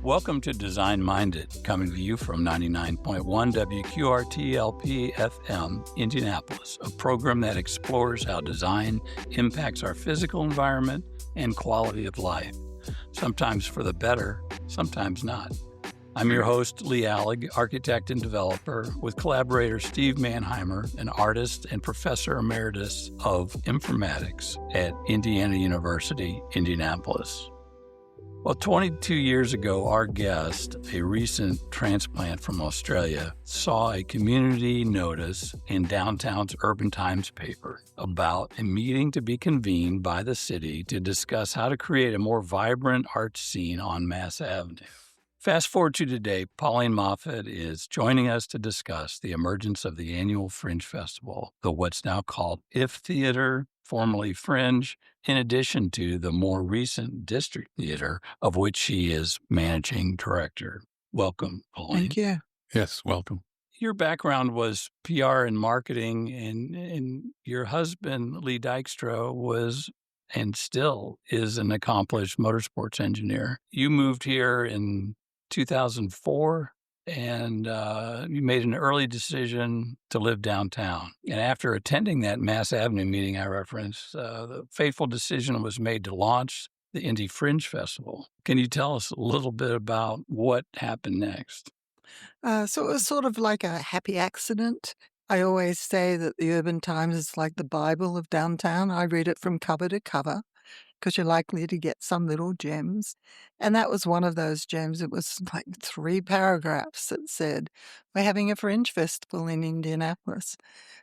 Welcome to Design Minded, coming to you from 99.1 WQRT-LP FM, Indianapolis, a program that explores how design impacts our physical environment and quality of life, sometimes for the better, sometimes not. I'm your host, Lee Alig, architect and developer, with collaborator Steve Mannheimer, an artist and professor emeritus of informatics at Indiana University, Indianapolis. Well, 22 years ago, our guest, a recent transplant from Australia, saw a community notice in downtown's Urban Times paper about a meeting to be convened by the city to discuss how to create a more vibrant art scene on Mass Ave. Fast forward to today, Pauline Moffat is joining us to discuss the emergence of the annual Fringe Festival, the what's now called IF Theater, formerly Fringe, in addition to the more recent District Theater, of which she is managing director. Welcome, Pauline. Thank you. Yes, welcome. Your background was PR and marketing, and your husband, Lee Dykstra, was and still is an accomplished motorsports engineer. You moved here in 2004, and you made an early decision to live downtown. And after attending that Mass Avenue meeting I referenced, the fateful decision was made to launch the IndyFringe Festival. Can you tell us a little bit about what happened next? So it was sort of like a happy accident. I always say that the Urban Times is like the Bible of downtown. I read it from cover to cover because you're likely to get some little gems. And that was one of those gems. It was like 3 paragraphs that said, we're having a Fringe Festival in Indianapolis.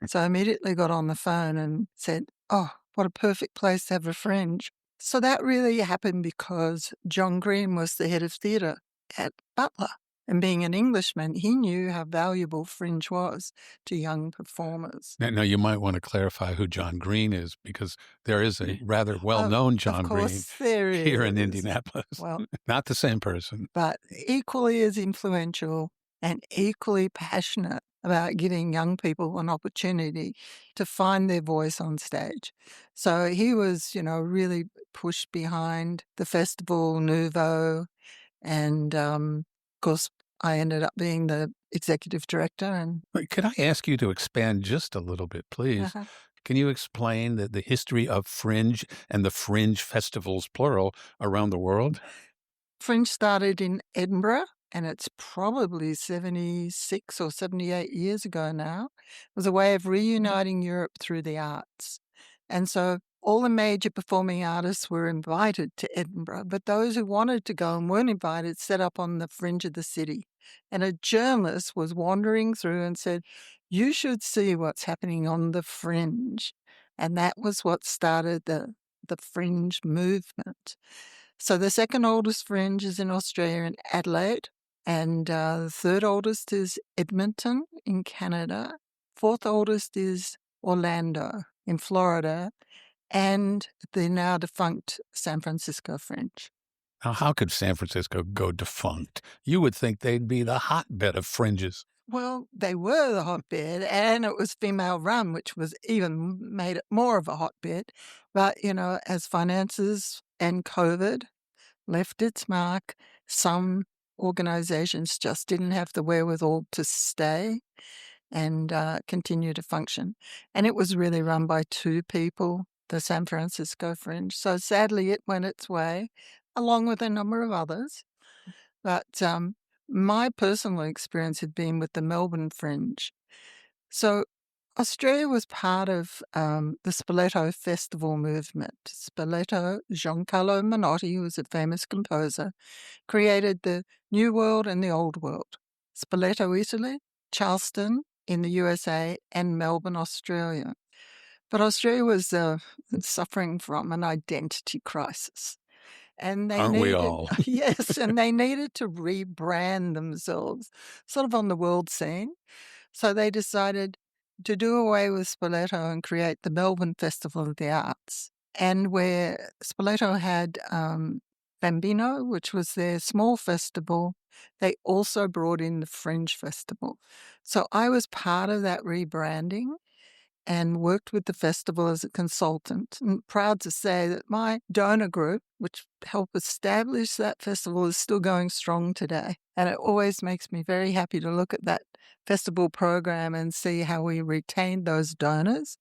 So I immediately got on the phone and said, oh, what a perfect place to have a Fringe. So that really happened because John Green was the head of theatre at Butler. And being an Englishman, he knew how valuable Fringe was to young performers. Now, you might want to clarify who John Green is, because there is a rather well-known John Green here in Indianapolis. Well, not the same person. But equally as influential and equally passionate about giving young people an opportunity to find their voice on stage. So he was, really pushed behind the Festival Nouveau, and of course, I ended up being the executive director. And Could I ask you to expand just a little bit, please? Can you explain the history of Fringe and the Fringe festivals, plural, around the world? Fringe started in Edinburgh, and it's probably 76 or 78 years ago now. It was a way of reuniting Europe through the arts. And so all the major performing artists were invited to Edinburgh, but those who wanted to go and weren't invited set up on the fringe of the city. And a journalist was wandering through and said, you should see what's happening on the fringe. And that was what started the fringe movement. So the second oldest fringe is in Australia, in Adelaide, and the third oldest is Edmonton in Canada. Fourth oldest is Orlando in Florida, and the now defunct San Francisco Fringe. Now, how could San Francisco go defunct? You would think they'd be the hotbed of fringes. Well, they were the hotbed, and it was female run, which was even made it more of a hotbed. But, as finances and COVID left its mark, some organizations just didn't have the wherewithal to stay and continue to function. And it was really run by 2 people, the San Francisco Fringe. So sadly, it went its way, along with a number of others. But my personal experience had been with the Melbourne Fringe. So Australia was part of the Spoleto Festival movement. Spoleto, Giancarlo Menotti, who was a famous composer, created the New World and the Old World. Spoleto, Italy, Charleston in the USA, and Melbourne, Australia. But Australia was suffering from an identity crisis. And they Aren't we all? Yes, and they needed to rebrand themselves, sort of on the world scene. So they decided to do away with Spoleto and create the Melbourne Festival of the Arts. And where Spoleto had Bambino, which was their small festival, they also brought in the Fringe Festival. So I was part of that rebranding. and worked with the festival as a consultant. I'm proud to say that my donor group, which helped establish that festival, is still going strong today. And it always makes me very happy to look at that festival program and see how we retained those donors,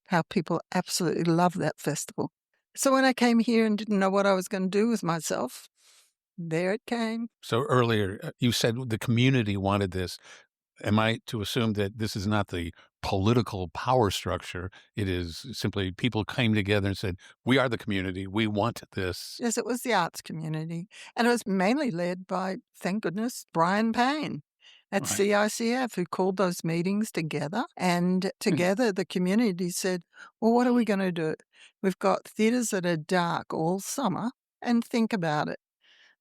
how people absolutely love that festival. So when I came here and didn't know what I was going to do with myself, there it came. So earlier, you said the community wanted this. Am I to assume that this is not the political power structure? It is simply people came together and said, we are the community. We want this. Yes, it was the arts community. And it was mainly led by, thank goodness, Brian Payne at Right. CICF, who called those meetings together. And together the community said, well, what are we going to do? We've got theatres that are dark all summer. And think about it.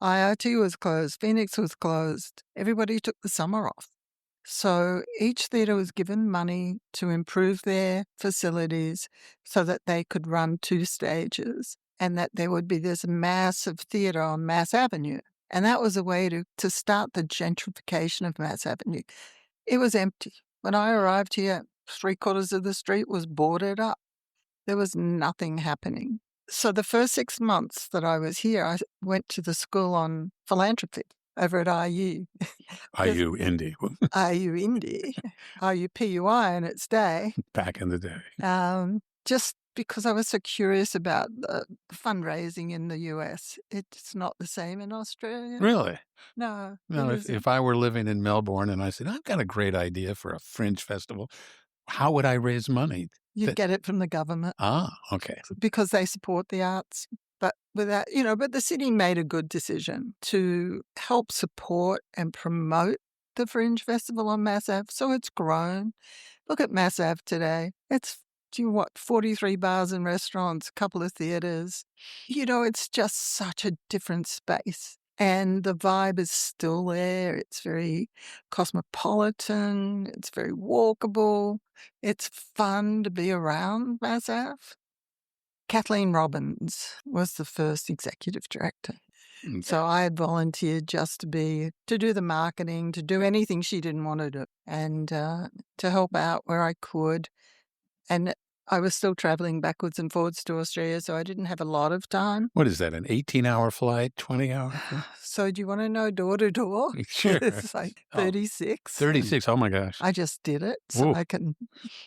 IIT was closed. Phoenix was closed. Everybody took the summer off. So each theatre was given money to improve their facilities so that they could run 2 stages and that there would be this massive theatre on Mass Avenue. And that was a way to start the gentrification of Mass Avenue. It was empty. When I arrived here, 3/4 of the street was boarded up. There was nothing happening. So the first 6 months that I was here, I went to the school on philanthropy over at IU. IU Indy IU Indy, IUPUI in its day, back in the day. just because I was so curious about the fundraising in the US. It's not the same in Australia. Really? No. No, if I were living in Melbourne and I said, I've got a great idea for a fringe festival, how would I raise money? You get it from the government. Ah, okay. Because they support the arts. But without, but the city made a good decision to help support and promote the Fringe Festival on Mass Ave. So it's grown. Look at Mass Ave today. It's 43 bars and restaurants, a couple of theatres. It's just such a different space. And the vibe is still there. It's very cosmopolitan. It's very walkable. It's fun to be around Mass Ave. Kathleen Robbins was the first executive director. Okay. So I had volunteered just to do the marketing, to do anything she didn't want to do, and to help out where I could. And I was still traveling backwards and forwards to Australia, so I didn't have a lot of time. What is that, an 18-hour flight, 20-hour? So do you want to know door to door? Sure. It's like 36. 36, oh my gosh. I just did it, so I can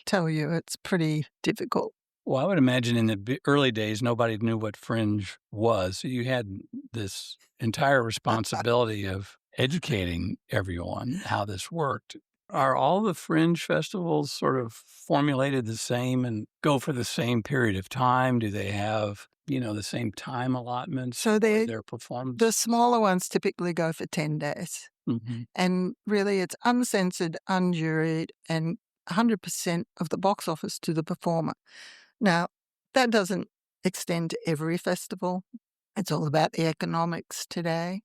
tell you it's pretty difficult. Well, I would imagine in the early days, nobody knew what Fringe was. So you had this entire responsibility of educating everyone how this worked. Are all the Fringe festivals sort of formulated the same and go for the same period of time? Do they have, the same time allotments so for their performance? The smaller ones typically go for 10 days. Mm-hmm. And really it's uncensored, unjuried, and 100% of the box office to the performer. Now, that doesn't extend to every festival. It's all about the economics today.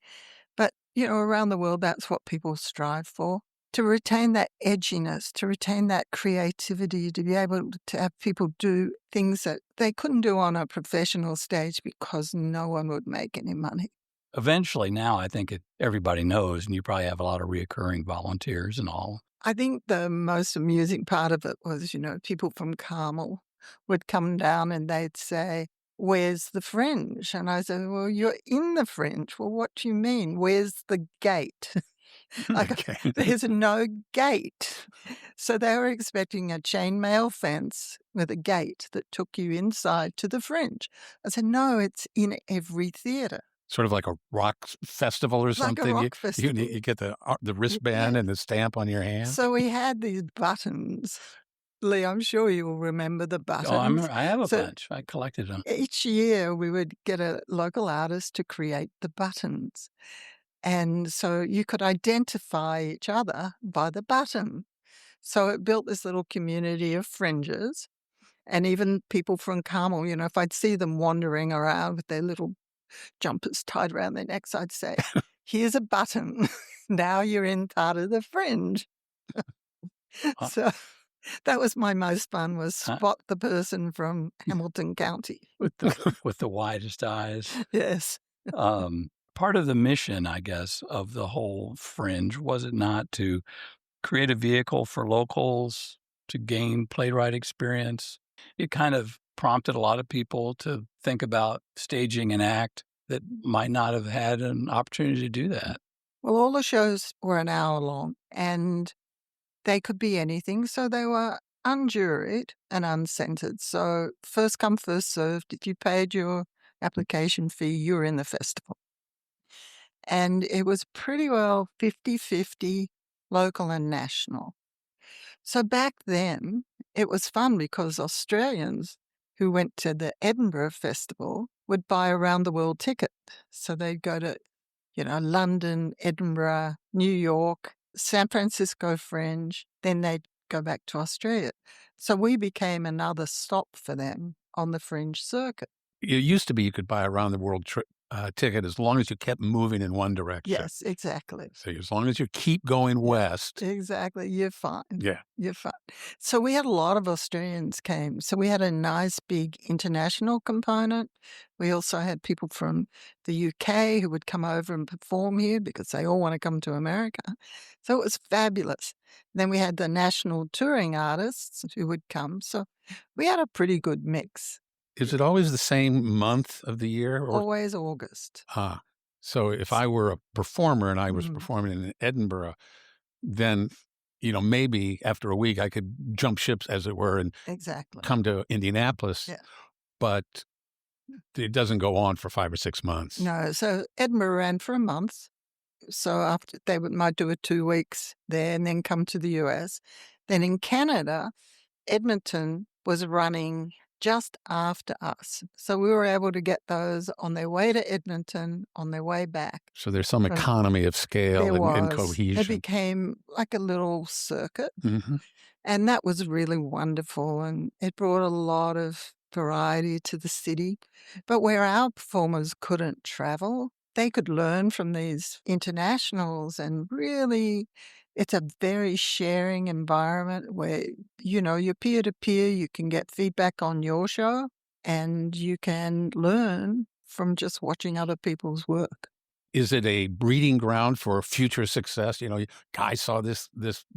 But, around the world, that's what people strive for. To retain that edginess, to retain that creativity, to be able to have people do things that they couldn't do on a professional stage because no one would make any money. Eventually now, I think everybody knows, and you probably have a lot of reoccurring volunteers and all. I think the most amusing part of it was, people from Carmel would come down and they'd say, where's the Fringe? And I said, well, you're in the Fringe. Well, what do you mean? Where's the gate? There's no gate. So they were expecting a chainmail fence with a gate that took you inside to the Fringe. I said, no, it's in every theatre. Sort of like a rock festival or something. Like a rock festival. You get the wristband and the stamp on your hand. So we had these buttons. Lee, I'm sure you will remember the buttons. Oh, I have a bunch. I collected them. Each year we would get a local artist to create the buttons. And so you could identify each other by the button. So it built this little community of fringes. And even people from Carmel, if I'd see them wandering around with their little jumpers tied around their necks, I'd say, here's a button. Now you're in part of the Fringe. So that was my most fun, was spot the person from Hamilton County. With the widest eyes. Yes. Part of the mission, I guess, of the whole Fringe, was it not to create a vehicle for locals to gain playwright experience. It kind of prompted a lot of people to think about staging an act that might not have had an opportunity to do that. Well, all the shows were an hour long, and they could be anything, so they were unjuried and uncensored. So first come, first served. If you paid your application fee, you were in the festival. And it was pretty well 50-50 local and national. So back then, it was fun because Australians who went to the Edinburgh Festival would buy a round-the-world ticket. So they'd go to, London, Edinburgh, New York, San Francisco Fringe, then they'd go back to Australia. So we became another stop for them on the Fringe circuit. It used to be you could buy a round-the-world ticket as long as you kept moving in one direction. Yes, exactly. So as long as you keep going west. Exactly. You're fine. Yeah. You're fine. So we had a lot of Australians came. So we had a nice big international component. We also had people from the UK who would come over and perform here because they all want to come to America. So it was fabulous. Then we had the national touring artists who would come. So we had a pretty good mix. Is it always the same month of the year? Or? Always August. So if I were a performer and I was performing in Edinburgh, then, maybe after a week I could jump ships, as it were, and come to Indianapolis. Yeah. But it doesn't go on for 5 or 6 months. No. So Edinburgh ran for a month. So after they might do it 2 weeks there and then come to the US. Then in Canada, Edmonton was running just after us. So we were able to get those on their way to Edmonton, on their way back. So there's some economy of scale and cohesion. It became like a little circuit. Mm-hmm. And that was really wonderful. And it brought a lot of variety to the city. But where our performers couldn't travel, they could learn from these internationals, and really it's a very sharing environment where, you're peer-to-peer, you can get feedback on your show, and you can learn from just watching other people's work. Is it a breeding ground for future success? Guys saw this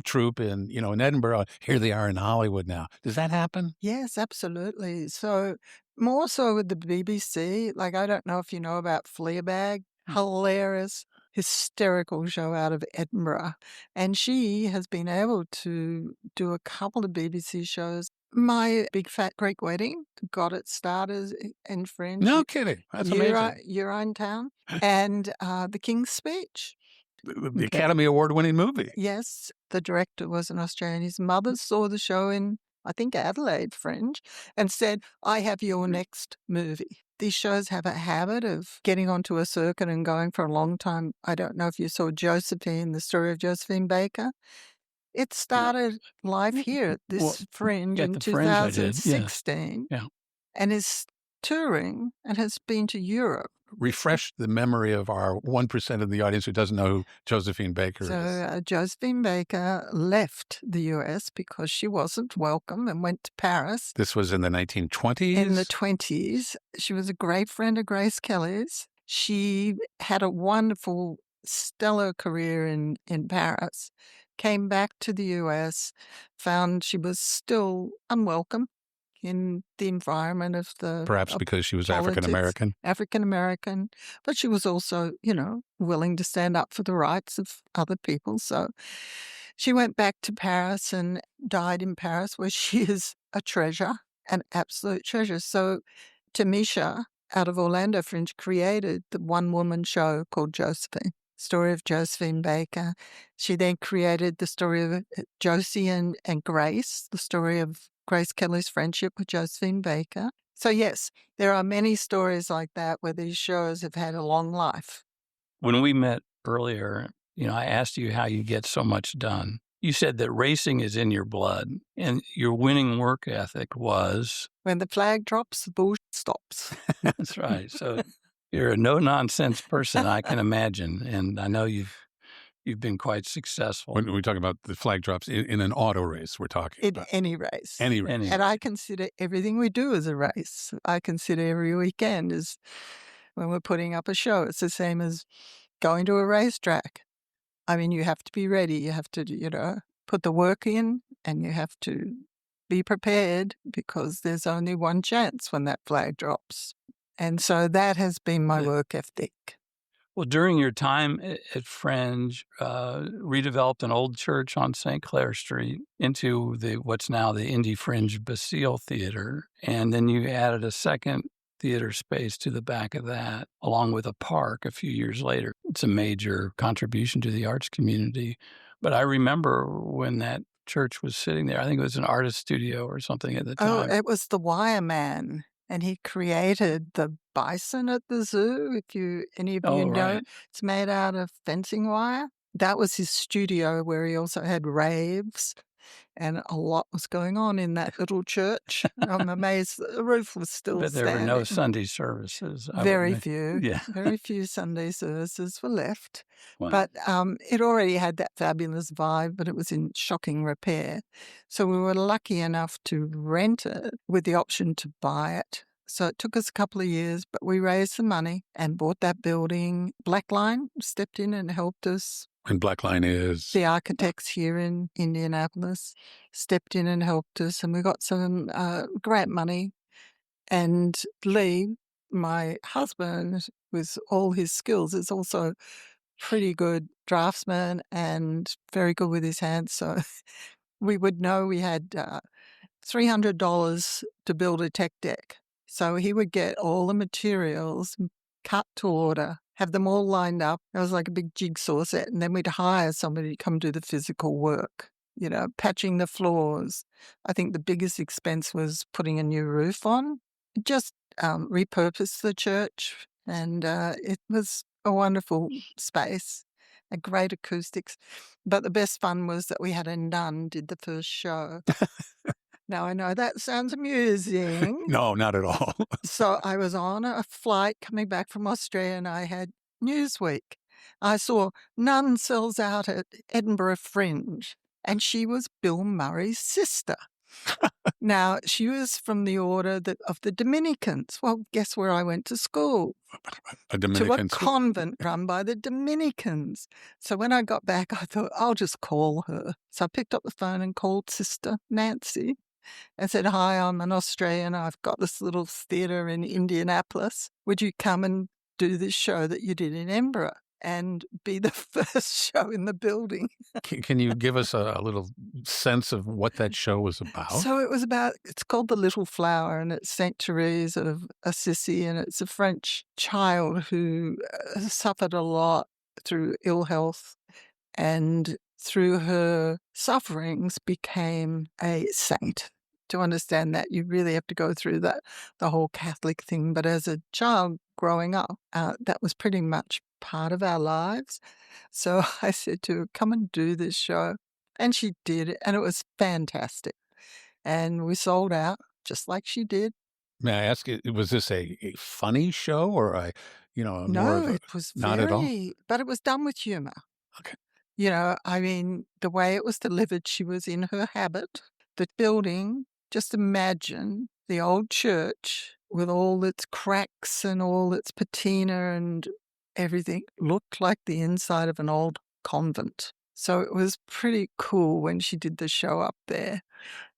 troupe in Edinburgh. Here they are in Hollywood now. Does that happen? Yes, absolutely. So more so with the BBC. Like, I don't know if you know about Fleabag. Hilarious, hysterical show out of Edinburgh. And she has been able to do a couple of BBC shows. My Big Fat Greek Wedding got it started in Fringe. No kidding. That's amazing. You're in town. And The King's Speech. The Academy Award-winning movie. Yes. The director was an Australian. His mother saw the show in, I think, Adelaide Fringe, and said, I have your next movie. These shows have a habit of getting onto a circuit and going for a long time. I don't know if you saw Josephine, the story of Josephine Baker. It started live here at this Fringe in 2016 and is touring and has been to Europe. Refresh the memory of our 1% of the audience who doesn't know who Josephine Baker is. So Josephine Baker left the US because she wasn't welcome and went to Paris. This was in the 1920s? In the 20s. She was a great friend of Grace Kelly's. She had a wonderful, stellar career in Paris, came back to the US, found she was still unwelcome in the environment of the perhaps because she was African-American. African-American, but she was also, willing to stand up for the rights of other people. So she went back to Paris and died in Paris, where she is a treasure, an absolute treasure. So Tamisha, out of Orlando Fringe, created the one-woman show called Josephine, story of Josephine Baker. She then created the story of Josie and Grace, the story of Grace Kelly's friendship with Josephine Baker. So yes, there are many stories like that where these shows have had a long life. When we met earlier, I asked you how you get so much done. You said that racing is in your blood, and your winning work ethic was... when the flag drops, the bull stops. That's right. So you're a no-nonsense person, I can imagine, and I know you've been quite successful. When we talk about the flag drops in an auto race, we're talking about. Any race. Any race. And I consider everything we do as a race. I consider every weekend as when we're putting up a show. It's the same as going to a racetrack. I mean, you have to be ready. You have to, put the work in, and you have to be prepared because there's only one chance when that flag drops. And so that has been my work ethic. Well, during your time at Fringe, redeveloped an old church on St. Clair Street into what's now the IndyFringe Basile Theater. And then you added a second theater space to the back of that, along with a park a few years later. It's a major contribution to the arts community. But I remember when that church was sitting there, I think it was an artist studio or something at the time. Oh, it was the Wire Man. And he created the bison at the zoo. If any of you know, right. It's made out of fencing wire. That was his studio where he also had raves, and a lot was going on in that little church. I'm amazed the roof was still But there standing. were no Sunday services. Very few. Yeah. Very few Sunday services were left. Wow. But it already had that fabulous vibe, but it was in shocking repair. So we were lucky enough to rent it with the option to buy it. So it took us a couple of years, but we raised the money and bought that building. Blackline stepped in and helped us. And Blackline is? The architects here in Indianapolis stepped in and helped us, and we got some grant money. And Lee, my husband, with all his skills, is also pretty good draftsman and very good with his hands. So we would know we had $300 to build a tech deck. So he would get all the materials cut to order, have them all lined up. It was like a big jigsaw set. And then we'd hire somebody to come do the physical work, patching the floors. I think the biggest expense was putting a new roof on. Just repurposed the church, and it was a wonderful space, a great acoustics. But the best fun was that we had a nun did the first show. Now, I know that sounds amusing. No, not at all. So I was on a flight coming back from Australia, and I had Newsweek. I saw nun sells out at Edinburgh Fringe, and she was Bill Murray's sister. Now, she was from the order of the Dominicans. Well, guess where I went to school? A Dominican To a convent run by the Dominicans. So when I got back, I thought, I'll just call her. So I picked up the phone and called Sister Nancy and said, "Hi, I'm an Australian. I've got this little theatre in Indianapolis. Would you come and do this show that you did in Edinburgh and be the first show in the building?" Can you give us a little sense of what that show was about? So it's called The Little Flower, and it's Saint Therese of Assisi, and it's a French child who suffered a lot through ill health, and through her sufferings became a saint. To understand that, you really have to go through the whole Catholic thing. But as a child growing up, that was pretty much part of our lives. So I said to her, "Come and do this show." And she did, and it was fantastic. And we sold out just like she did. May I ask, was this a funny show or more No, of a, it was not at all? but it was done with humor. Okay. I mean, the way it was delivered, she was in her habit. The building, just imagine the old church with all its cracks and all its patina and everything looked like the inside of an old convent. So it was pretty cool when she did the show up there,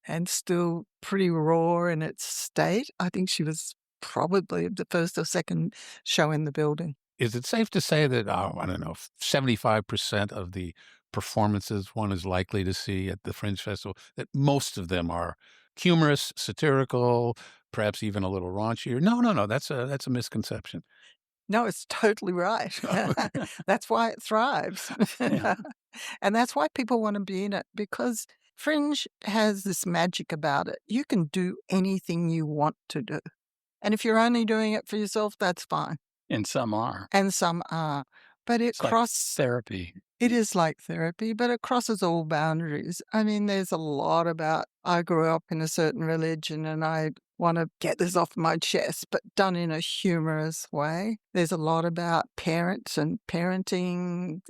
and still pretty raw in its state. I think she was probably the first or second show in the building. Is it safe to say that, 75% of the performances one is likely to see at the Fringe Festival, that most of them are humorous, satirical, perhaps even a little raunchy? No, that's a misconception. No, it's totally right. That's why it thrives. Yeah. And that's why people want to be in it, because Fringe has this magic about it. You can do anything you want to do. And if you're only doing it for yourself, that's fine. And some are. And some are. But It's like therapy. It is like therapy, but it crosses all boundaries. I mean, there's a lot about, I grew up in a certain religion and I want to get this off my chest, but done in a humorous way. There's a lot about parents and parenting,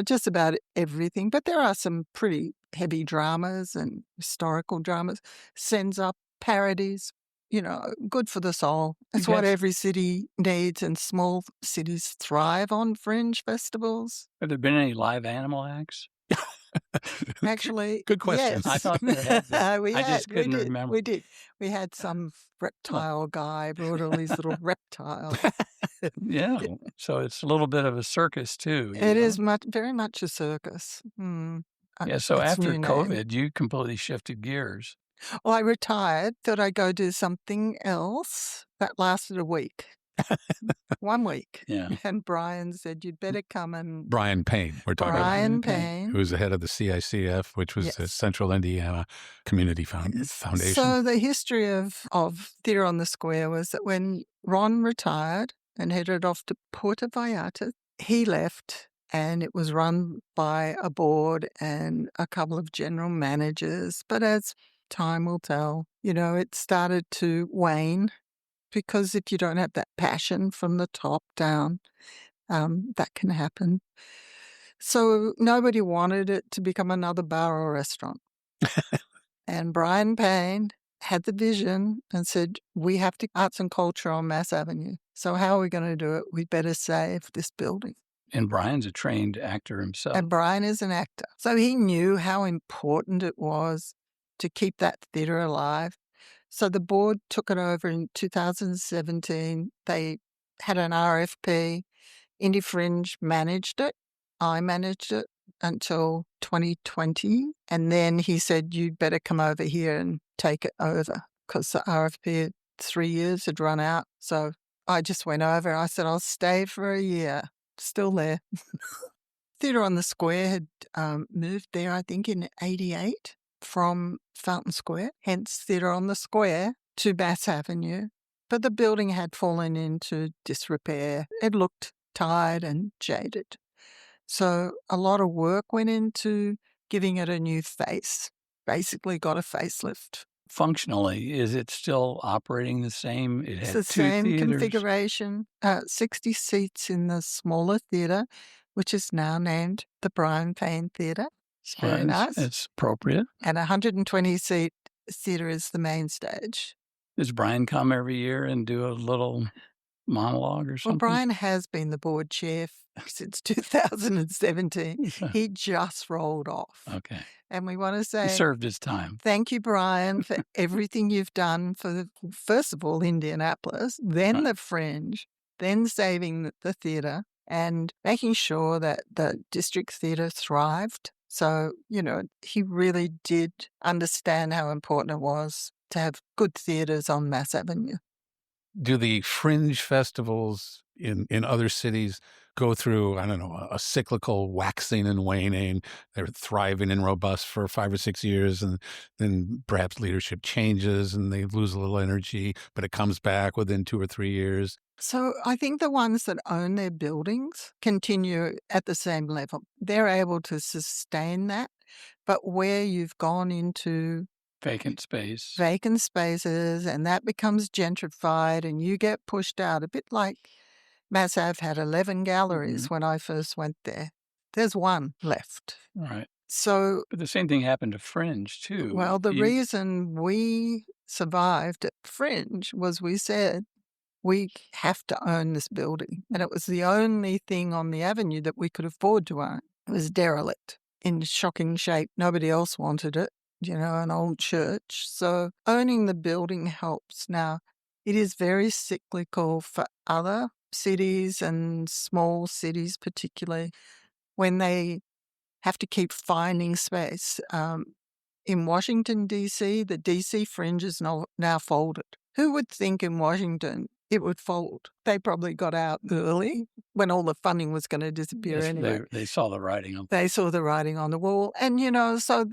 just about everything. But there are some pretty heavy dramas and historical dramas, sends up parodies. Good for the soul. It's what every city needs, and small cities thrive on Fringe festivals. Have there been any live animal acts? Actually, Good question. yes. I thought there had been. We I just we couldn't did. remember. We did. We had some reptile guy brought all these little reptiles. Yeah. So it's a little bit of a circus too. It is very much a circus. Yeah. So Its after new name. COVID, you completely shifted gears. Well, I retired, thought I'd go do something else. That lasted a week. 1 week. Yeah. And Brian said, you'd better come and... Brian Payne, we're talking about. Brian Payne. Who was the head of the CICF, which was the Yes. Central Indiana Community Foundation. So the history of Theatre on the Square was that when Ron retired and headed off to Puerto Vallarta, he left, and it was run by a board and a couple of general managers. But as time will tell, it started to wane, because if you don't have that passion from the top down, that can happen. So nobody wanted it to become another bar or restaurant. And Brian Payne had the vision and said, we have to arts and culture on Mass Avenue. So how are we going to do it? We better save this building. And Brian's a trained actor himself. And Brian is an actor. So he knew how important it was to keep that theatre alive. So the board took it over in 2017. They had an RFP. IndyFringe managed it. I managed it until 2020. And then he said, you'd better come over here and take it over, because the RFP at 3 years had run out. So I just went over. I said, I'll stay for a year. Still there. Theatre on the Square had moved there, I think, in 88 from Fountain Square, hence Theatre on the Square, to Mass Avenue. But the building had fallen into disrepair. It looked tired and jaded. So a lot of work went into giving it a new face, basically got a facelift. Functionally, is it still operating the same? It It's had the two same theaters. configuration, 60 seats in the smaller theatre, which is now named the Brian Payne Theatre. It's very nice. It's appropriate. And a 120-seat theatre is the main stage. Does Brian come every year and do a little monologue or something? Well, Brian has been the board chair since 2017. He just rolled off. Okay. And we want to say... He served his time. Thank you, Brian, for everything you've done for, first of all, Indianapolis, then the Fringe, then saving the theatre, and making sure that the district theatre thrived. So, he really did understand how important it was to have good theatres on Mass Avenue. Do the fringe festivals in other cities go through, I don't know, a cyclical waxing and waning? They're thriving and robust for 5 or 6 years, and then perhaps leadership changes and they lose a little energy, but it comes back within 2 or 3 years. So I think the ones that own their buildings continue at the same level. They're able to sustain that. But where you've gone into vacant spaces, and that becomes gentrified and you get pushed out, a bit like Mass Ave had 11 galleries when I first went there. There's one left. Right. So, but the same thing happened to Fringe too. Well, the reason we survived at Fringe was we said, we have to own this building. And it was the only thing on the avenue that we could afford to own. It was derelict, in shocking shape. Nobody else wanted it, an old church. So owning the building helps. Now, it is very cyclical for other cities and small cities particularly, when they have to keep finding space. In Washington, D.C., the D.C. Fringe is now folded. Who would think in Washington it would fold? They probably got out early when all the funding was going to disappear anyway. They saw the writing on. They saw the writing on the wall. And, so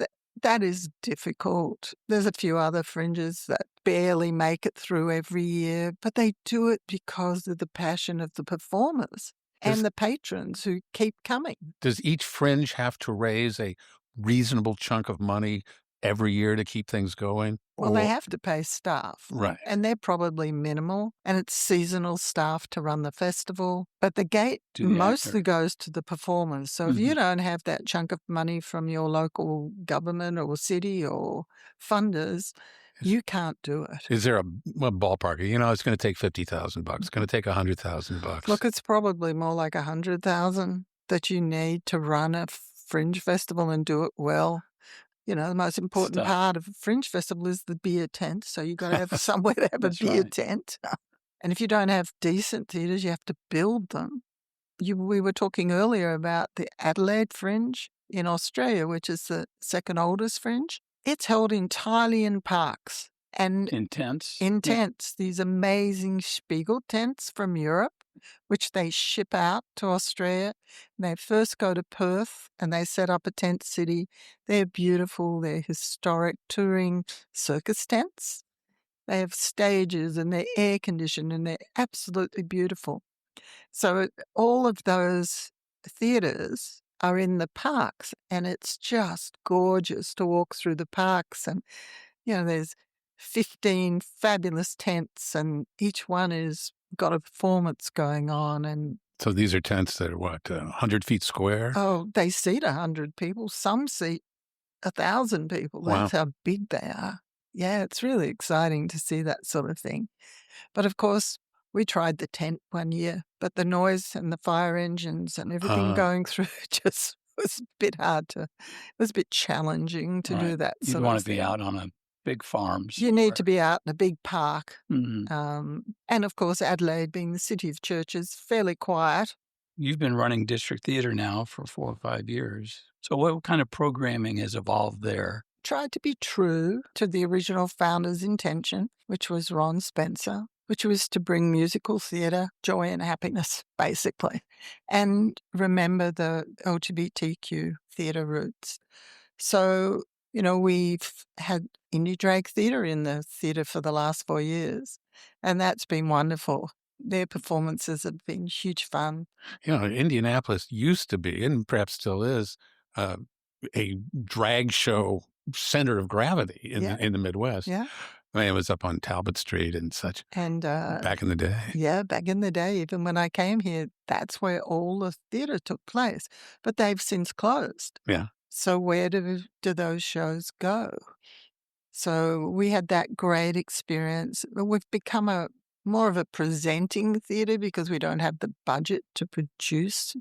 that is difficult. There's a few other fringes that barely make it through every year, but they do it because of the passion of the performers and the patrons who keep coming. Does each fringe have to raise a reasonable chunk of money every year to keep things going? Well, they have to pay staff. Right. And they're probably minimal. And it's seasonal staff to run the festival. But the gate mostly goes to the performers. So if you don't have that chunk of money from your local government or city or funders, you can't do it. Is there a ballpark? It's going to take $50,000. It's going to take $100,000. Look, it's probably more like $100,000 that you need to run a Fringe Festival and do it well. You know, the most important part of a Fringe Festival is the beer tent. So you've got to have somewhere to have a beer tent. And if you don't have decent theatres, you have to build them. We were talking earlier about the Adelaide Fringe in Australia, which is the second oldest fringe. It's held entirely in parks. And in tents? In tents. These amazing Spiegel tents from Europe, which they ship out to Australia. They first go to Perth and they set up a tent city. They're beautiful. They're historic touring circus tents. They have stages and they're air conditioned and they're absolutely beautiful. So all of those theatres are in the parks and it's just gorgeous to walk through the parks. And, you know, there's 15 fabulous tents and each one is got a performance going on. And so these are tents that are 100 feet square? Oh, they seat 100 people. Some seat 1,000 people. That's how big they are. Yeah, it's really exciting to see that sort of thing. But of course, we tried the tent one year, but the noise and the fire engines and everything going through just was a bit it was a bit challenging to do that sort of thing. You want to be out on a big farm somewhere. You need to be out in a big park. Mm-hmm. And of course, Adelaide being the city of churches, fairly quiet. You've been running district theatre now for 4 or 5 years. So what kind of programming has evolved there? Tried to be true to the original founder's intention, which was Ron Spencer, which was to bring musical theatre, joy and happiness, basically, and remember the LGBTQ theatre roots. So, you know, we've had indie drag theatre in the theatre for the last 4 years, and that's been wonderful. Their performances have been huge fun. You know, Indianapolis used to be, and perhaps still is, a drag show center of gravity in the Midwest. Yeah. I mean, it was up on Talbot Street and such. And back in the day. Yeah, back in the day, even when I came here, that's where all the theatre took place. But they've since closed. Yeah. So where do those shows go? So we had that great experience. We've become more of a presenting theatre because we don't have the budget to produce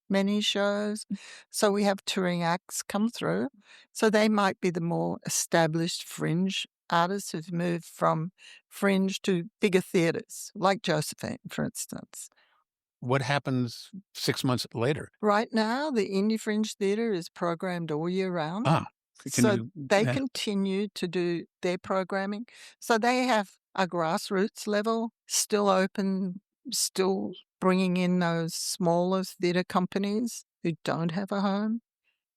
many shows. So we have touring acts come through. So they might be the more established fringe artists who've moved from fringe to bigger theatres, like Josephine, for instance. What happens 6 months later? Right now, the IndyFringe Theatre is programmed all year round. They continue to do their programming. So they have a grassroots level, still open, still bringing in those smaller theatre companies who don't have a home.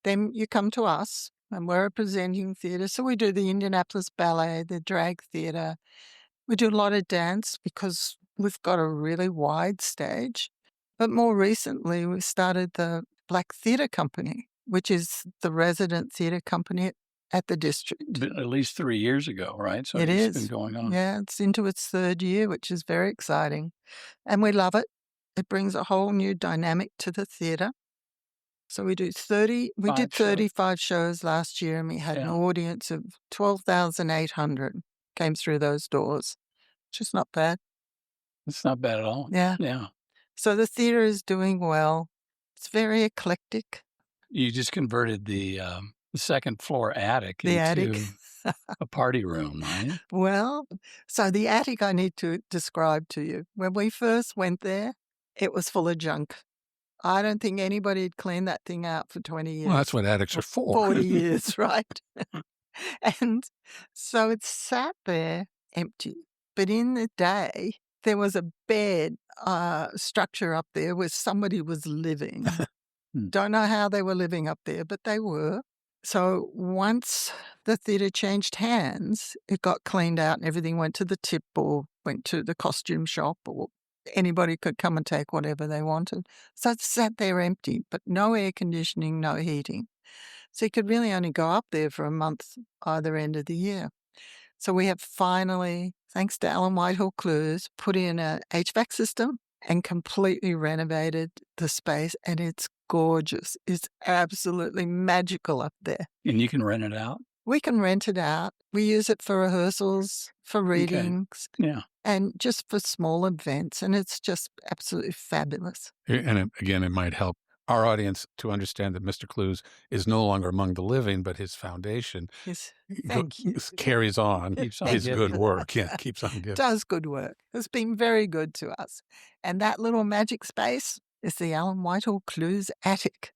Then you come to us, and we're a presenting theatre. So we do the Indianapolis Ballet, the drag theatre. We do a lot of dance because we've got a really wide stage. But more recently, we started the Black Theatre Company, which is the resident theatre company at the district. At least 3 years ago, right? So it's been going on. Yeah, it's into its 3rd year, which is very exciting. And we love it. It brings a whole new dynamic to the theatre. So we did 35 shows last year, and we had an audience of 12,800 came through those doors, which is not bad. It's not bad at all. Yeah. Yeah. So the theatre is doing well. It's very eclectic. You just converted the second floor attic The attic. into a party room, right? Well, so the attic I need to describe to you. When we first went there, it was full of junk. I don't think anybody had cleaned that thing out for 20 years. Well, that's what attics are for. 40 years, right? And so it sat there empty. But in the day, there was a bed structure up there where somebody was living. Don't know how they were living up there, but they were. So once the theatre changed hands, it got cleaned out and everything went to the tip or went to the costume shop, or anybody could come and take whatever they wanted. So it sat there empty, but no air conditioning, no heating. So you could really only go up there for a month either end of the year. So we have finally, thanks to Alan Whitehill Clues, put in a HVAC system and completely renovated the space, and it's gorgeous. It's absolutely magical up there. And you can rent it out? We can rent it out. We use it for rehearsals, for readings, and just for small events, and it's just absolutely fabulous. And again, it might help our audience to understand that Mr. Clues is no longer among the living, but his foundation Thank you. carries on Keeps on his good giving. work. Yeah, keeps on giving. Does good work. It's been very good to us. And that little magic space is the Alan Whitehall Clues attic.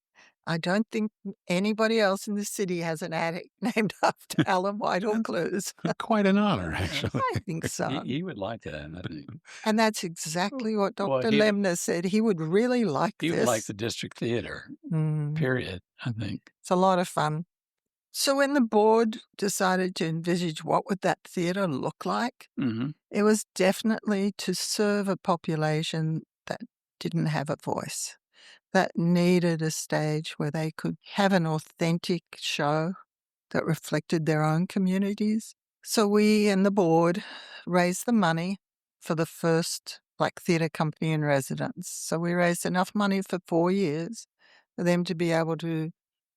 I don't think anybody else in the city has an attic named after Alan Whitehall Clues. Quite an honor, actually. I think so. He would like that, I think. And that's exactly what Dr. Well, Lemner said. He would really like He this. would like the District Theater, Mm. period, I think. It's a lot of fun. So when the board decided to envisage what would that theatre look like, Hmm. it was definitely to serve a population that didn't have a voice, that needed a stage where they could have an authentic show that reflected their own communities. So we and the board raised the money for the first Black Theatre Company in residence. So we raised enough money for 4 years for them to be able to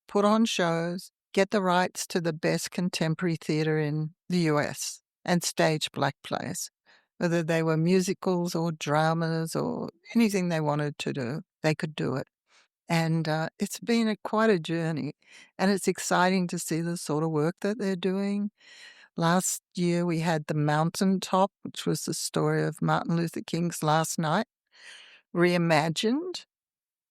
put on shows, get the rights to the best contemporary theatre in the US, and stage Black plays. Whether they were musicals or dramas or anything they wanted to do, they could do it. And it's been quite a journey, and it's exciting to see the sort of work that they're doing. Last year we had The Mountaintop, which was the story of Martin Luther King's last night, reimagined.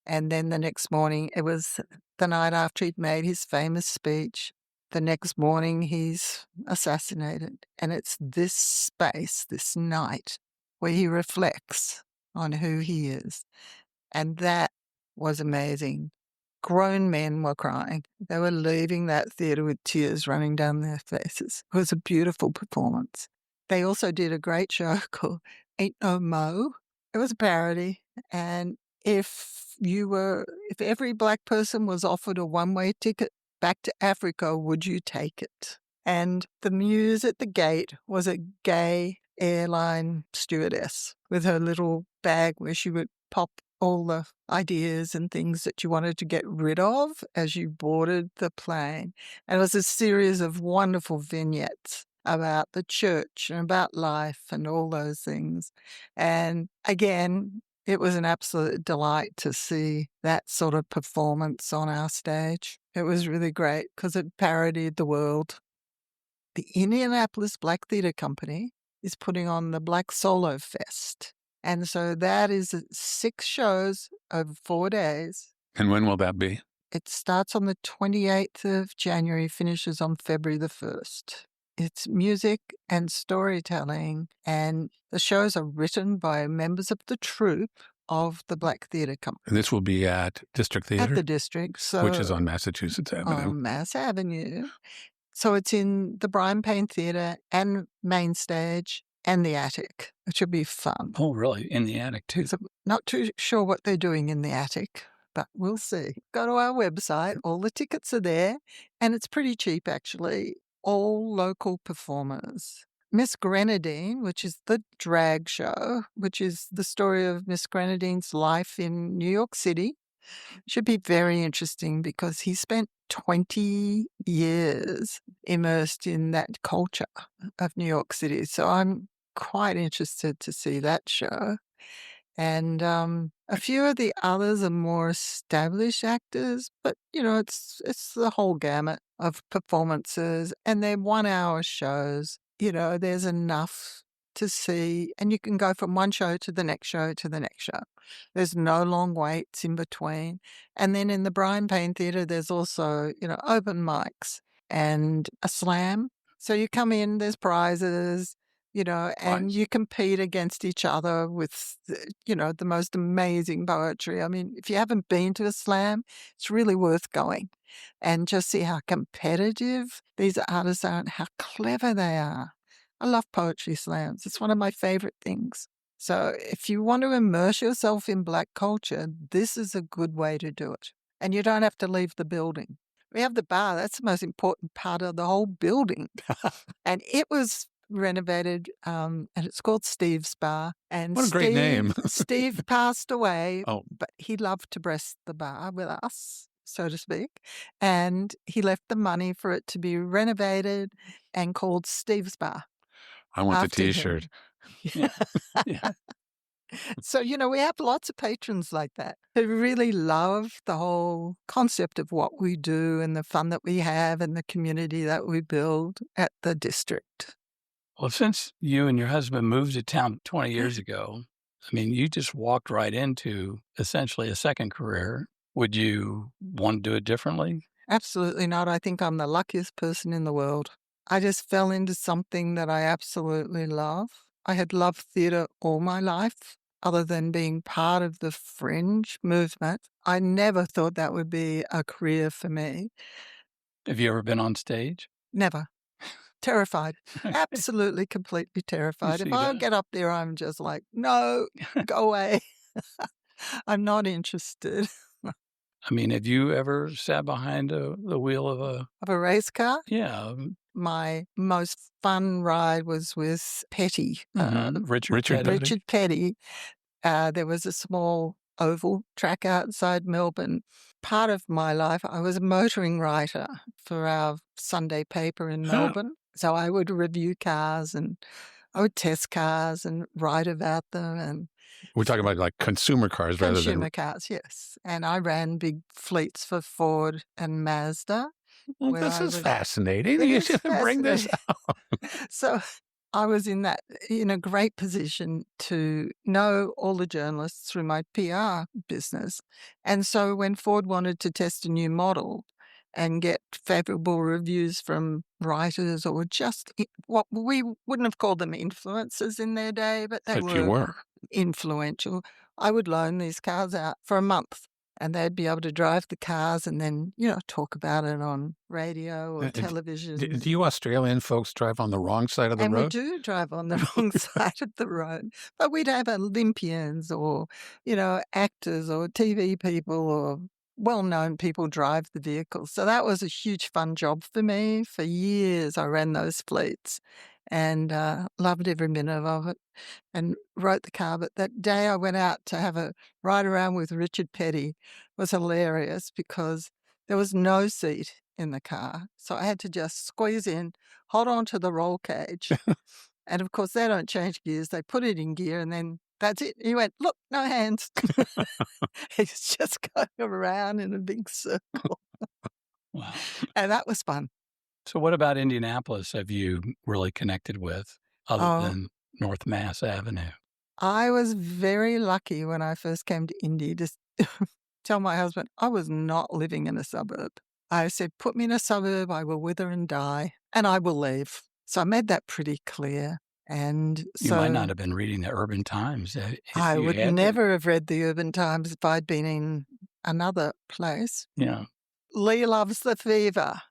And then the next morning, it was the night after he'd made his famous speech. The next morning, he's assassinated. And it's this space, this night, where he reflects on who he is. And that was amazing. Grown men were crying. They were leaving that theatre with tears running down their faces. It was a beautiful performance. They also did a great show called Ain't No Mo. It was a parody. And if every Black person was offered a one-way ticket back to Africa, would you take it? And the muse at the gate was a gay airline stewardess with her little bag where she would pop all the ideas and things that you wanted to get rid of as you boarded the plane. And it was a series of wonderful vignettes about the church and about life and all those things. And again, it was an absolute delight to see that sort of performance on our stage. It was really great because it parodied the world. The Indianapolis Black Theatre Company is putting on the Black Solo Fest. And so that is 6 shows over 4 days. And when will that be? It starts on the 28th of January, finishes on February the 1st. It's music and storytelling, and the shows are written by members of the troupe of the Black Theatre Company. And this will be at District Theater? At the District. So, which is on Massachusetts Avenue. On Mass Avenue. So it's in the Brian Payne Theatre and Main Stage and the attic, which will be fun. Oh, really? In the attic, too? So not too sure what they're doing in the attic, but we'll see. Go to our website. All the tickets are there, and it's pretty cheap, actually. All local performers. Miss Grenadine, which is the drag show, which is the story of Miss Grenadine's life in New York City, should be very interesting because he spent 20 years immersed in that culture of New York City. So I'm quite interested to see that show. And a few of the others are more established actors, but, it's the whole gamut of performances, and they're 1-hour shows. There's enough to see, and you can go from one show to the next show to the next show. There's no long waits in between. And then in the Brian Payne Theatre, there's also, open mics and a slam. So you come in, there's prizes, and you compete against each other with, the most amazing poetry. I mean, if you haven't been to a slam, it's really worth going and just see how competitive these artists are and how clever they are. I love poetry slams. It's one of my favorite things. So if you want to immerse yourself in Black culture, this is a good way to do it. And you don't have to leave the building. We have the bar. That's the most important part of the whole building. And it was renovated, and it's called Steve's Bar. And what a great name. Steve passed away, Oh. but he loved to bless the bar with us, so to speak. And he left the money for it to be renovated and called Steve's Bar. I want the after him. T-shirt. Yeah. Yeah. So, we have lots of patrons like that who really love the whole concept of what we do and the fun that we have and the community that we build at the district. Well, since you and your husband moved to town 20 years ago, I mean, you just walked right into essentially a second career. Would you want to do it differently? Absolutely not. I think I'm the luckiest person in the world. I just fell into something that I absolutely love. I had loved theatre all my life, other than being part of the fringe movement. I never thought that would be a career for me. Have you ever been on stage? Never. Terrified. Absolutely, completely terrified. If see I that. get up there, I'm just like, no, go away. I'm not interested. I mean, have you ever sat behind the wheel of a, Of a race car? yeah, My most fun ride was with Petty, Richard Petty? Richard Petty. There was a small oval track outside Melbourne. Part of my life, I was a motoring writer for our Sunday paper in Huh. Melbourne. So I would review cars and I would test cars and write about them and We're talking about like consumer cars rather than. consumer cars, yes. And I ran big fleets for Ford and Mazda. Well, where this I is was- fascinating. It You is should bring this fascinating. So I was in a great position to know all the journalists through my PR business. And so when Ford wanted to test a new model and get favorable reviews from writers or just what we wouldn't have called them influencers in their day, but they But you were were. influential, I would loan these cars out for a month. And they'd be able to drive the cars and then, talk about it on radio or television. Do you Australian folks drive on the wrong side of the And road? we do drive on the wrong side of the road. But we'd have Olympians or, actors or TV people or well-known people drive the vehicles. So that was a huge fun job for me. For years, I ran those fleets and loved every minute of it and wrote the car. But that day I went out to have a ride around with Richard Petty was hilarious because there was no seat in the car. So I had to just squeeze in, hold on to the roll cage. And of course, they don't change gears. They put it in gear and then that's it. He went, look, no hands. He's just going around in a big circle. Wow. And that was fun. So what about Indianapolis have you really connected with other than North Mass Avenue? I was very lucky when I first came to Indy to tell my husband I was not living in a suburb. I said, put me in a suburb, I will wither and die, and I will leave. So I made that pretty clear. And You so might not have been reading the Urban Times. If I you would had been. never have read the Urban Times if I'd been in another place. Yeah. Lee loves the Fever.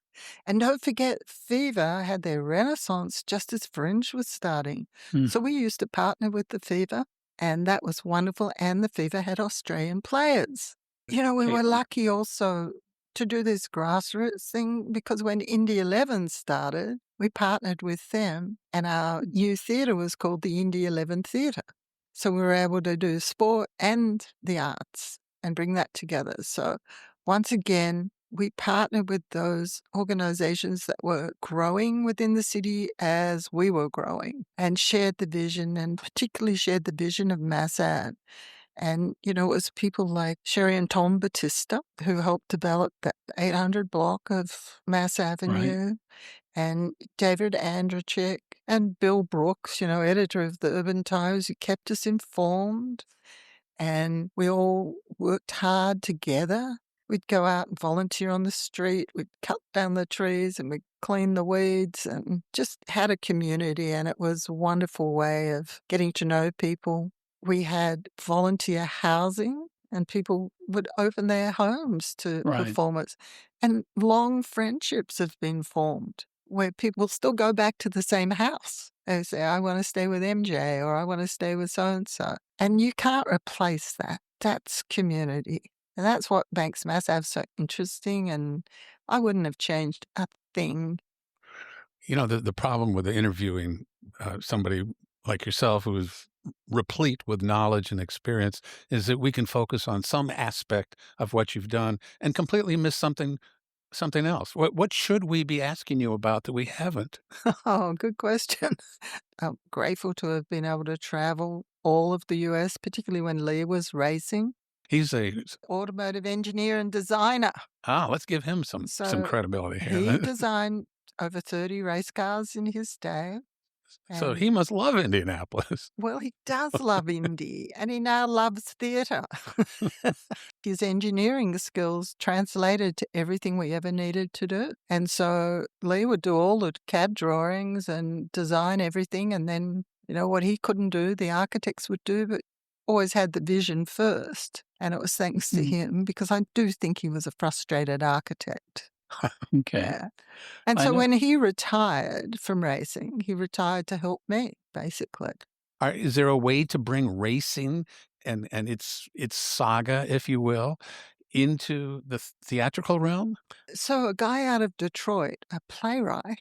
And don't forget, Fever had their renaissance just as Fringe was starting. So we used to partner with the Fever, and that was wonderful. And the Fever had Australian players. We were lucky also to do this grassroots thing because when Indy 11 started, we partnered with them, and our new theatre was called the Indy 11 Theatre. So we were able to do sport and the arts and bring that together. So once again, we partnered with those organizations that were growing within the city as we were growing and shared the vision, and particularly shared the vision of Mass Ave. And, it was people like Sherry and Tom Batista who helped develop that 800 block of Mass Avenue, and David Andrzejczyk and Bill Brooks, editor of the Urban Times, who kept us informed. And we all worked hard together. We'd go out and volunteer on the street. We'd cut down the trees and we'd clean the weeds and just had a community. And it was a wonderful way of getting to know people. We had volunteer housing and people would open their homes to performers. And long friendships have been formed where people still go back to the same house. They say, I want to stay with MJ or I want to stay with so-and-so. And you can't replace that. That's community. And that's what makes Mass Ave so interesting. And I wouldn't have changed a thing. The problem with interviewing somebody like yourself who is replete with knowledge and experience is that we can focus on some aspect of what you've done and completely miss something else. What should we be asking you about that we haven't? Oh, good question. I'm grateful to have been able to travel all of the U.S., particularly when Lee was racing. He's a automotive engineer and designer. let's give him some credibility here. He designed over 30 race cars in his day. So he must love Indianapolis. Well, he does love Indy, and he now loves theatre. His engineering skills translated to everything we ever needed to do. And so Lee would do all the CAD drawings and design everything, and then, what he couldn't do, the architects would do, but always had the vision first. And it was thanks to him, because I do think he was a frustrated architect. Okay. Yeah. And so when he retired from racing, he retired to help me, basically. Is there a way to bring racing and its saga, if you will, into the theatrical realm? So a guy out of Detroit, a playwright,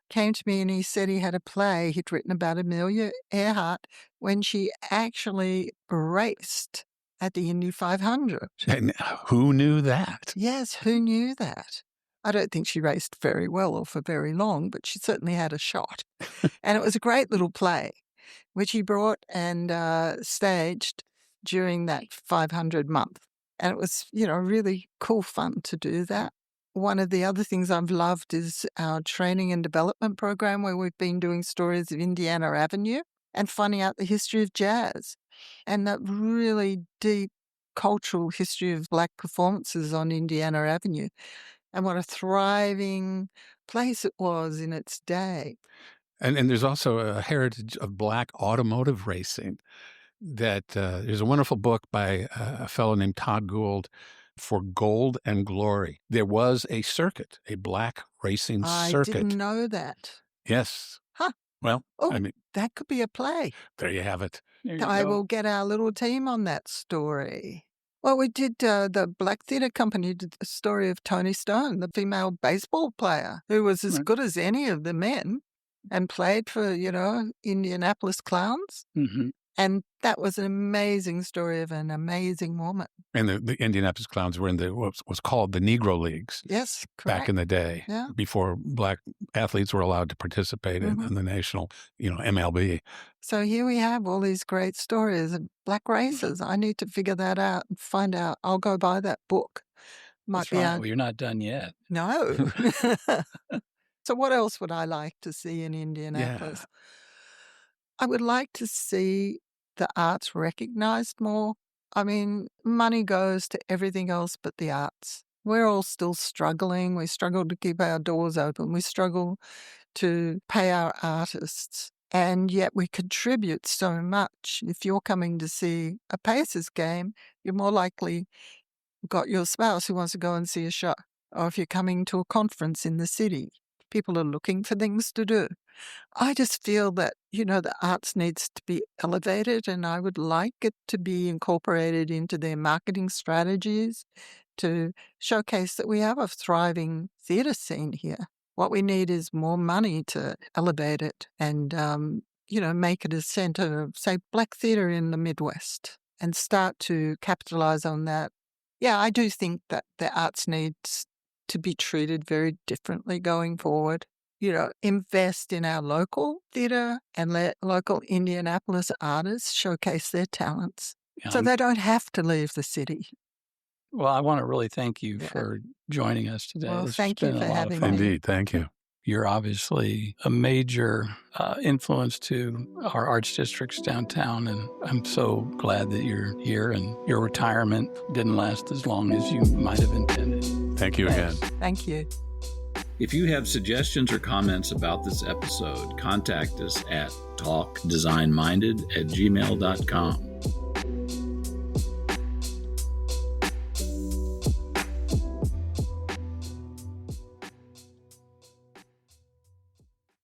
came to me and he said he had a play he'd written about Amelia Earhart when she actually raced at the Indy 500. And who knew that? Yes, who knew that? I don't think she raced very well or for very long, but she certainly had a shot. And it was a great little play, which he brought and staged during that 500 month. And it was, really cool fun to do that. One of the other things I've loved is our training and development program, where we've been doing stories of Indiana Avenue and finding out the history of jazz and that really deep cultural history of Black performances on Indiana Avenue. And what a thriving place it was in its day. And there's also a heritage of Black automotive racing. That there's a wonderful book by a fellow named Todd Gould, For Gold and Glory. There was a circuit, a Black racing circuit. I didn't know that. Yes. Huh. Well, that could be a play. There you have it. I will get our little team on that story. Well, we did, the Black Theatre Company did the story of Toni Stone, the female baseball player, who was as good as any of the men and played for, Indianapolis Clowns. Mm-hmm. And that was an amazing story of an amazing woman. And the Indianapolis Clowns were in what was called the Negro Leagues. Yes, correct. Back in the day, before Black athletes were allowed to participate in the national, MLB. So here we have all these great stories of Black races. I need to figure that out and find out. I'll go buy that book. That's right. Well, you're not done yet. No. So what else would I like to see in Indianapolis? Yeah. I would like to see the arts recognized more. I mean, money goes to everything else but the arts. We're all still struggling. We struggle to keep our doors open. We struggle to pay our artists. And yet we contribute so much. If you're coming to see a Pacers game, you're more likely got your spouse who wants to go and see a show. Or if you're coming to a conference in the city, people are looking for things to do. I just feel that, the arts needs to be elevated, and I would like it to be incorporated into their marketing strategies to showcase that we have a thriving theatre scene here. What we need is more money to elevate it and, make it a centre of, say, Black theatre in the Midwest and start to capitalize on that. Yeah, I do think that the arts needs to be treated very differently going forward. Invest in our local theatre and let local Indianapolis artists showcase their talents so they don't have to leave the city. Well, I want to really thank you for joining us today. Well, thank you for having me. Indeed, thank you. You're obviously a major influence to our arts districts downtown, and I'm so glad that you're here, and your retirement didn't last as long as you might have intended. Thank you again. Thank you. If you have suggestions or comments about this episode, contact us at talkdesignminded@gmail.com.